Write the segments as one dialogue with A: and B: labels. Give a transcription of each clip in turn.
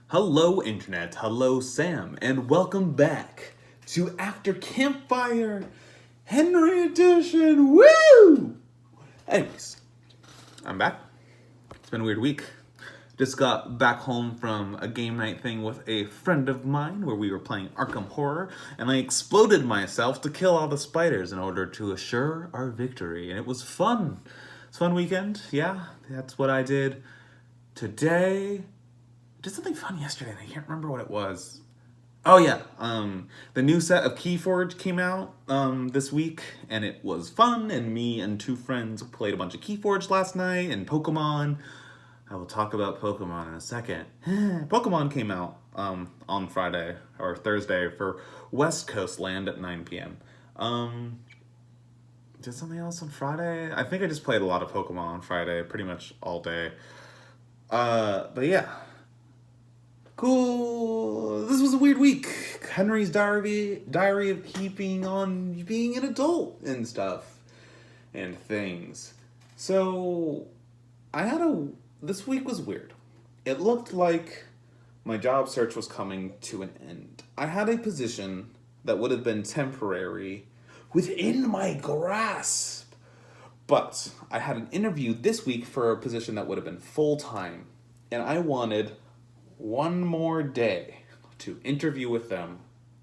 A: Hello, Internet. Hello, Sam. And welcome back to After Campfire Henry Edition. Woo! Anyways, I'm back. It's been a weird week. Just got back home from a game night thing with a friend of mine where we were playing Arkham Horror, and I exploded myself to kill all the spiders in order to assure our victory. And it was fun. It's a fun weekend. Yeah, that's what I did today. I did something fun yesterday and I can't remember what it was. Oh yeah, the new set of Keyforge came out this week, and it was fun. And me and two friends played a bunch of Keyforge last night and Pokemon. I will talk about Pokemon in a second. Pokemon came out on Friday or Thursday for West Coast land at 9 p.m. Did something else on Friday? I think I just played a lot of Pokemon on Friday, pretty much all day. But yeah. Cool. This was a weird week. Henry's diary of keeping on being an adult and stuff and things. So this week was weird. It looked like my job search was coming to an end. I had a position that would have been temporary within my grasp. But I had an interview this week for a position that would have been full-time. And I wanted one more day to interview with them,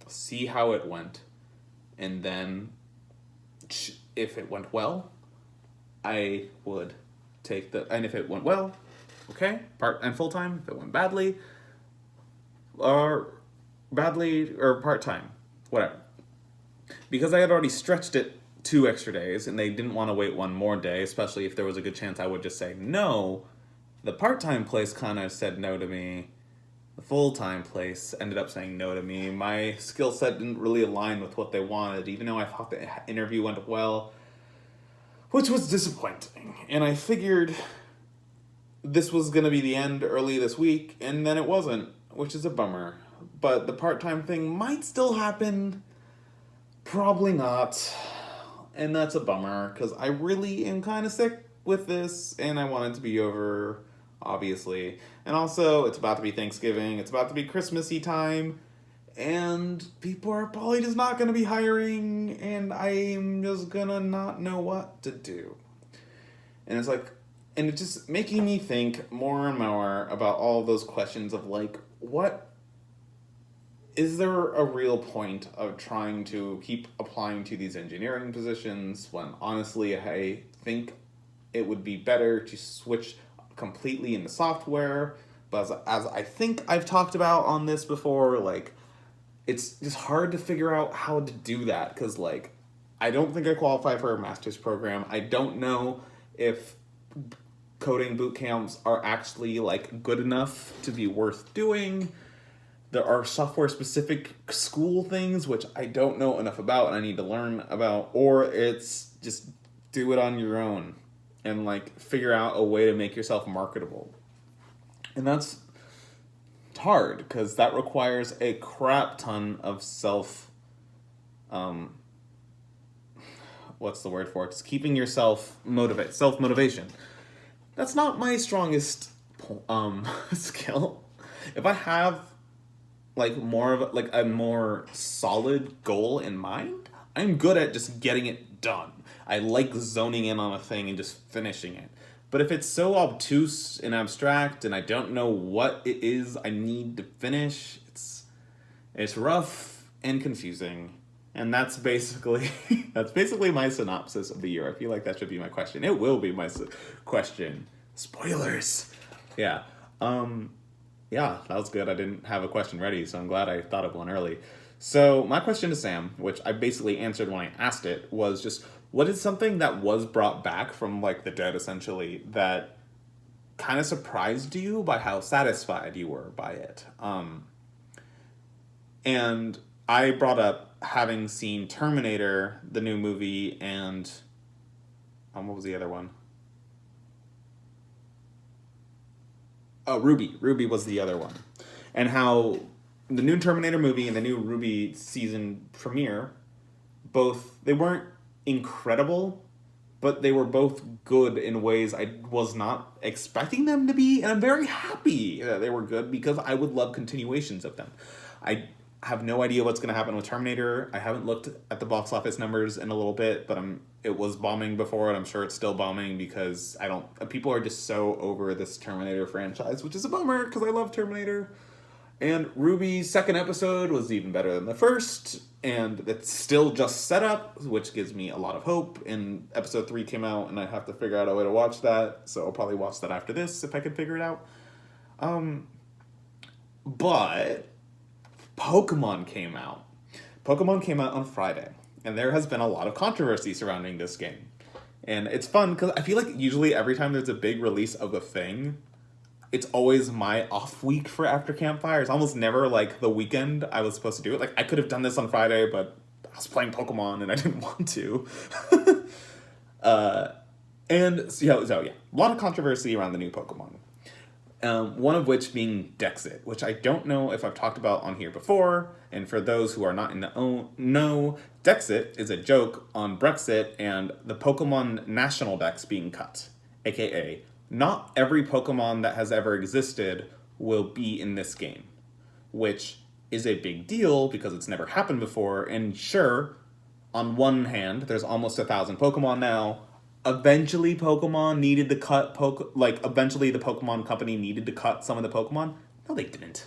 A: see how it went, and then if it went well, I would and if it went well, okay, part and full time. If it went badly or part time, whatever. Because I had already stretched it 2 extra days, and they didn't want to wait one more day, especially if there was a good chance I would just say no. The part-time place kind of said no to me. The full-time place ended up saying no to me. My skill set didn't really align with what they wanted, even though I thought the interview went well, which was disappointing. And I figured this was going to be the end early this week, and then it wasn't, which is a bummer. But the part-time thing might still happen. Probably not. And that's a bummer, because I really am kind of sick with this, and I want it to be over, obviously. And also, it's about to be Thanksgiving, it's about to be Christmassy time, and people are probably just not going to be hiring, and I'm just going to not know what to do. And it's just making me think more and more about all those questions of what is there a real point of trying to keep applying to these engineering positions when honestly I think it would be better to switch completely into software? But as I think I've talked about on this before, it's just hard to figure out how to do that, because I don't think I qualify for a master's program. I don't know if coding boot camps are actually good enough to be worth doing. There are software-specific school things, which I don't know enough about and I need to learn about, or it's just do it on your own and figure out a way to make yourself marketable. And that's hard, because that requires a crap ton of what's the word for it? Just keeping yourself self-motivation. That's not my strongest skill. If I have more of a more solid goal in mind, I'm good at just getting it done. I like zoning in on a thing and just finishing it. But if it's so obtuse and abstract and I don't know what it is I need to finish, it's rough and confusing. And that's basically my synopsis of the year. I feel like that should be my question. It will be my question. Spoilers. Yeah. Yeah, that was good. I didn't have a question ready, so I'm glad I thought of one early. So my question to Sam, which I basically answered when I asked it, was just, what is something that was brought back from the dead, essentially, that kind of surprised you by how satisfied you were by it? And I brought up having seen Terminator, the new movie, and what was the other one? Oh, Ruby. Ruby was the other one. And how the new Terminator movie and the new Ruby season premiere, they weren't incredible, but they were both good in ways I was not expecting them to be, and I'm very happy that they were good because I would love continuations of them. I have no idea what's going to happen with Terminator. I haven't looked at the box office numbers in a little bit, but it was bombing before, and I'm sure it's still bombing because people are just so over this Terminator franchise, which is a bummer because I love Terminator. And Ruby's second episode was even better than the first, and it's still just set up, which gives me a lot of hope. And episode 3 came out, and I have to figure out a way to watch that, so I'll probably watch that after this if I can figure it out. But Pokemon came out. Pokemon came out on Friday, and there has been a lot of controversy surrounding this game. And it's fun, because I feel like usually every time there's a big release of a thing, it's always my off week for After Campfire. It's almost never like the weekend I was supposed to do it. Like, I could have done this on Friday, but I was playing Pokemon and I didn't want to. A lot of controversy around the new Pokemon. One of which being Dexit, which I don't know if I've talked about on here before. And for those who are not in the know, Dexit is a joke on Brexit and the Pokemon National Dex being cut, aka not every Pokemon that has ever existed will be in this game, which is a big deal because it's never happened before. And sure, on one hand, there's almost 1,000 Pokemon now. Eventually, Pokemon needed to cut eventually the Pokemon Company needed to cut some of the Pokemon. No, they didn't.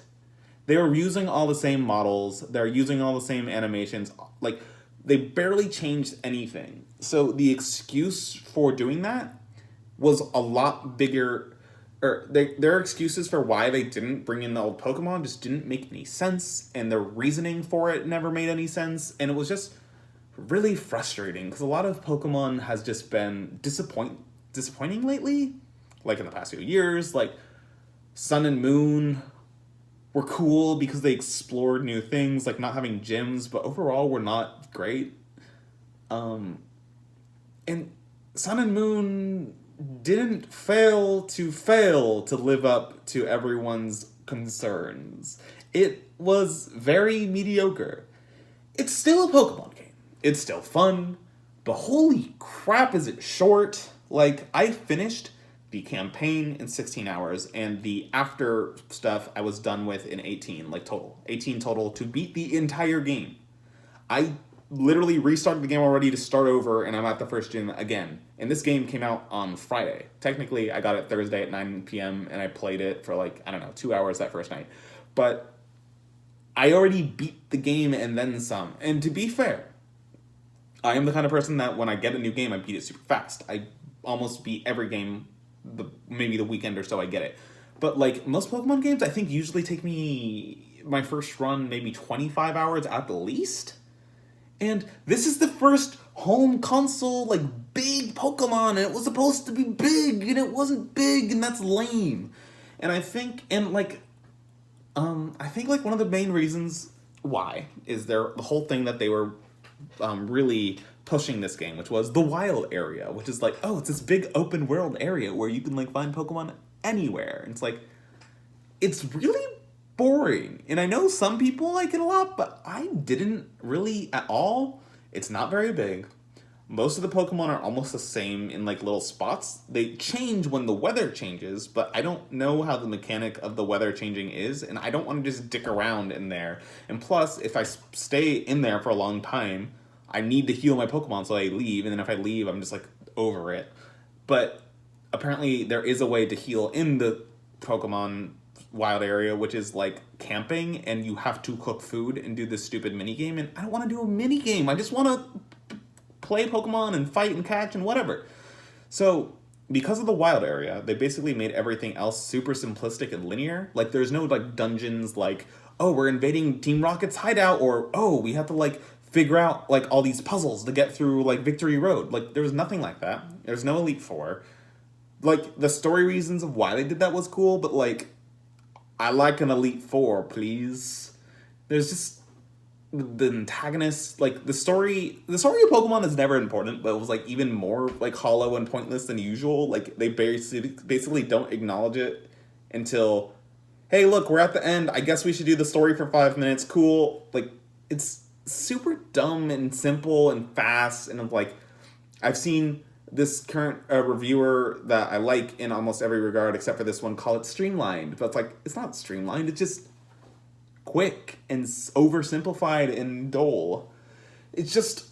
A: They were using all the same models. They're using all the same animations. Like, they barely changed anything. So the excuse for doing that was a lot bigger, their excuses for why they didn't bring in the old Pokemon just didn't make any sense, and the reasoning for it never made any sense, and it was just really frustrating, because a lot of Pokemon has just been disappointing lately, like in the past few years. Like, Sun and Moon were cool because they explored new things, like not having gyms, but overall were not great. And Sun and Moon didn't fail to live up to everyone's concerns. It was very mediocre. It's still a Pokemon game. It's still fun, but holy crap is it short. Like, I finished the campaign in 16 hours, and the after stuff I was done with in 18, like total. 18 total to beat the entire game. I literally restarted the game already to start over, and I'm at the first gym again. And this game came out on Friday. Technically, I got it Thursday at 9 p.m., and I played it for 2 hours that first night. But I already beat the game and then some. And to be fair, I am the kind of person that when I get a new game, I beat it super fast. I almost beat every game, maybe the weekend or so I get it. But most Pokemon games, I think usually take me, my first run, maybe 25 hours at the least. And this is the first home console, big Pokemon, and it was supposed to be big, and it wasn't big, and that's lame. And I think, one of the main reasons why is the whole thing that they were really pushing this game, which was the wild area, which is it's this big open world area where you can find Pokemon anywhere. And it's really boring. And I know some people like it a lot, but I didn't really at all. It's not very big. Most of the Pokemon are almost the same in little spots. They change when the weather changes, but I don't know how the mechanic of the weather changing is, and I don't want to just dick around in there. And plus, if I stay in there for a long time, I need to heal my Pokemon, so I leave, and then if I leave, I'm just over it. But apparently there is a way to heal in the Pokemon wild area, which is camping, and you have to cook food and do this stupid mini game. And I don't want to do a mini game. I just want to play Pokemon and fight and catch and whatever. So because of the wild area, they basically made everything else super simplistic and linear. There's no dungeons oh, we're invading Team Rocket's hideout, or oh, we have to figure out all these puzzles to get through Victory Road. There's nothing like that. There's no Elite Four. The story reasons of why they did that was cool, but I like an Elite Four, please. There's just the antagonist, the story of Pokemon is never important, but it was even more hollow and pointless than usual. They basically don't acknowledge it until, hey, look, we're at the end. I guess we should do the story for 5 minutes. Cool. It's super dumb and simple and fast, and I've seen this current reviewer that I like in almost every regard except for this one call it streamlined. But it's like, it's not streamlined, it's just quick and oversimplified and dull. It's just,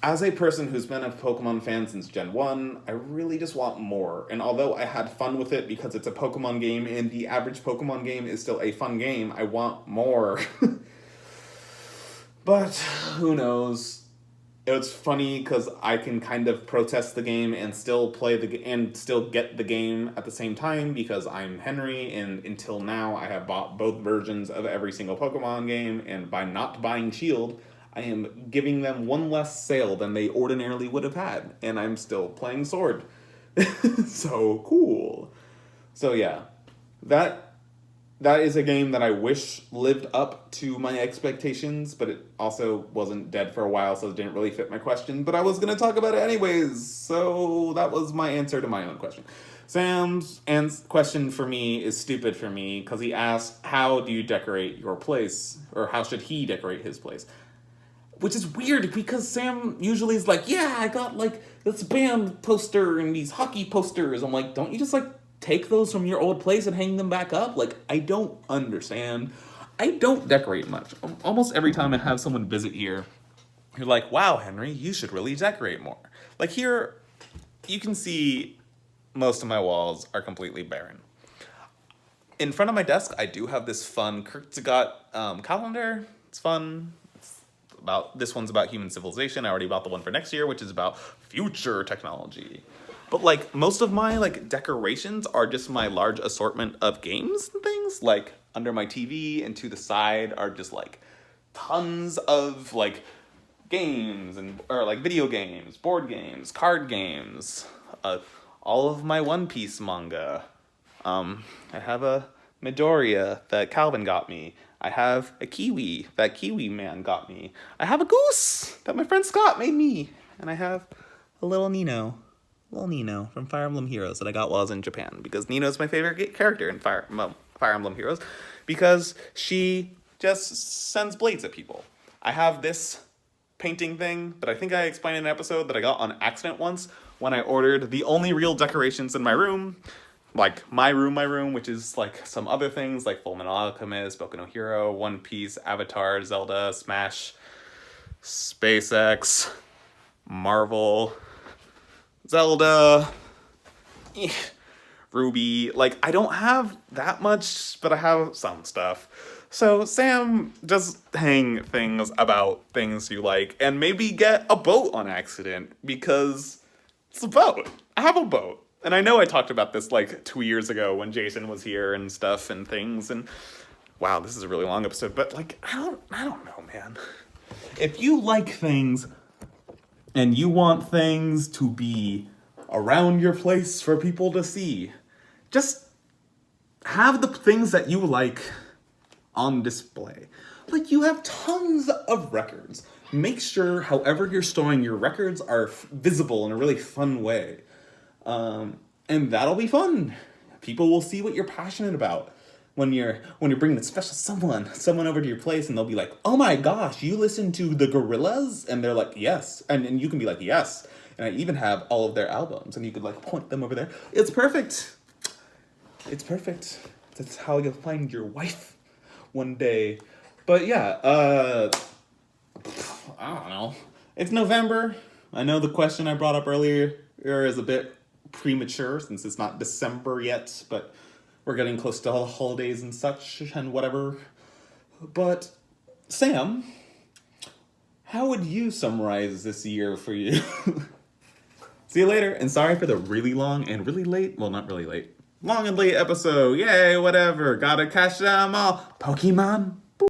A: as a person who's been a Pokemon fan since Gen 1, I really just want more. And although I had fun with it because it's a Pokemon game and the average Pokemon game is still a fun game, I want more. But who knows? It's funny because I can kind of protest the game and still and still get the game at the same time because I'm Henry, and until now I have bought both versions of every single Pokemon game, and by not buying Shield, I am giving them one less sale than they ordinarily would have had, and I'm still playing Sword. So cool. So yeah, that is a game that I wish lived up to my expectations, but it also wasn't dead for a while, so it didn't really fit my question. But I was going to talk about it anyways, so that was my answer to my own question. Sam's question for me is stupid for me, because he asked, how do you decorate your place? Or how should he decorate his place? Which is weird, because Sam usually is like, yeah, I got, like, this band poster and these hockey posters. I'm like, don't you just, like, take those from your old place and hang them back up? Like, I don't understand. I don't decorate much. Almost every time I have someone visit here, you're like, wow, Henry, you should really decorate more. Like here, you can see most of my walls are completely barren. In front of my desk, I do have this fun Kurtzagot calendar. It's fun. This one's about human civilization. I already bought the one for next year, which is about future technology. But, like, most of my, like, decorations are just my large assortment of games and things. Like, under my TV and to the side are just, like, tons of, like, games or, like, video games, board games, card games. All of my One Piece manga. I have a Midoriya that Calvin got me. I have a Kiwi that Kiwi Man got me. I have a goose that my friend Scott made me. And I have a little Nino from Fire Emblem Heroes that I got while I was in Japan, because Nino's my favorite character in Fire Emblem Heroes, because she just sends blades at people. I have this painting thing that I think I explained in an episode that I got on accident once when I ordered the only real decorations in my room, like my room, which is like some other things like Fullmetal Alchemist, Boku no Hero, One Piece, Avatar, Zelda, Smash, SpaceX, Marvel, Zelda, Ruby. Like, I don't have that much, but I have some stuff. So Sam, just hang things about things you like, and maybe get a boat on accident, because it's a boat. I have a boat. And I know I talked about this like 2 years ago when Jason was here and stuff and things, and wow, this is a really long episode, but like, I don't know, man. If you like things and you want things to be around your place for people to see, just have the things that you like on display. Like, you have tons of records. Make sure, however you're storing your records, are visible in a really fun way. And that'll be fun. People will see what you're passionate about. When you're bringing a special someone over to your place, and they'll be like, oh my gosh, you listen to the Gorillaz? And they're like, yes. And you can be like, yes. And I even have all of their albums, and you could like point them over there. It's perfect. It's perfect. That's how you'll find your wife one day. But yeah, I don't know. It's November. I know the question I brought up earlier is a bit premature since it's not December yet, but we're getting close to all the holidays and such and whatever. But Sam, how would you summarize this year for you? See you later, and sorry for the really long and really late, well, not really late, long and late episode. Yay, whatever, gotta catch them all. Pokemon.